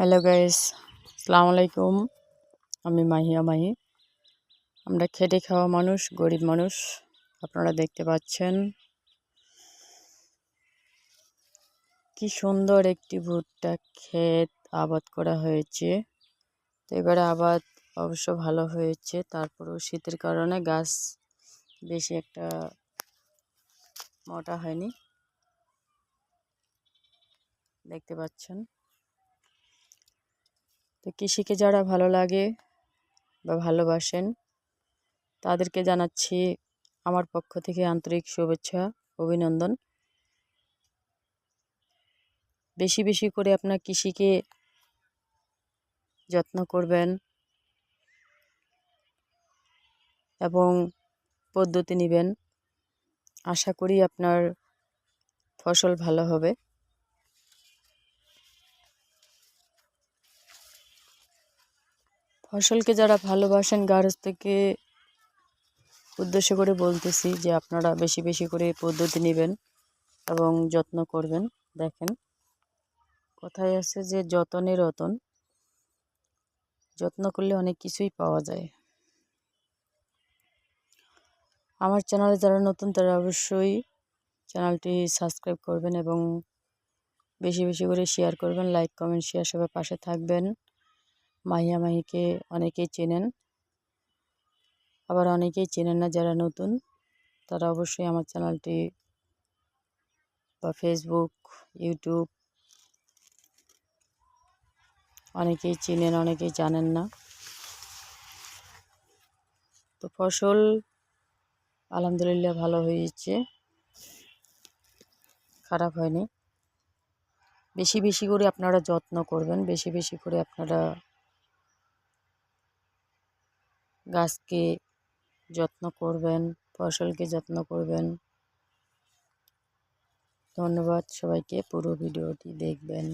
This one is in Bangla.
হ্যালো গাইস, আসসালামু আলাইকুম। আমি মাহি। আমরা খেটে খাওয়া মানুষ, গরিব মানুষ। আপনারা দেখতে পাচ্ছেন কি সুন্দর একটি ভুট্টা ক্ষেত আবাদ করা হয়েছে। তো এবারে আবাদ অবশ্য ভালো হয়েছে, তারপরেও শীতের কারণে গাছ বেশি একটা মোটা হয়নি, দেখতে পাচ্ছেন। তো কৃষিকে যারা ভালো লাগে বা ভালোবাসেন তাদেরকে জানাচ্ছি আমার পক্ষ থেকে আন্তরিক শুভেচ্ছা, অভিনন্দন। বেশি বেশি করে আপনার কৃষিকে যত্ন করবেন এবং পদ্ধতি নেবেন। আশা করি আপনার ফসল ভালো হবে। ফসলকে যারা ভালোবাসেন, গার্হস্থ্যকে উদ্দেশ্য করে বলতেছি যে আপনারা বেশি বেশি করে পদ্ধতি নেবেন এবং যত্ন করবেন। দেখেন, কথায় আছে যে যতনে রতন, যত্ন করলে অনেক কিছুই পাওয়া যায়। আমার চ্যানেলে যারা নতুন তারা অবশ্যই চ্যানেলটি সাবস্ক্রাইব করবেন এবং বেশি বেশি করে শেয়ার করবেন, লাইক কমেন্ট শেয়ার সবাই পাশে থাকবেন। মাহিকে অনেকেই চেনেন, আবার অনেকেই চেনেন না। যারা নতুন তারা অবশ্যই আমার চ্যানেলটি বা ফেসবুক, ইউটিউব অনেকেই চেনেন, অনেকেই জানেন না। তো ফসল আলহামদুলিল্লাহ ভালো হয়েছে, খারাপ হয়নি। বেশি বেশি করে আপনারা যত্ন করবেন, বেশি বেশি করে আপনারা গাছকে যত্ন করবেন, ফসলকে যত্ন করবেন। ধন্যবাদ সবাইকে, পুরো ভিডিওটি দেখবেন।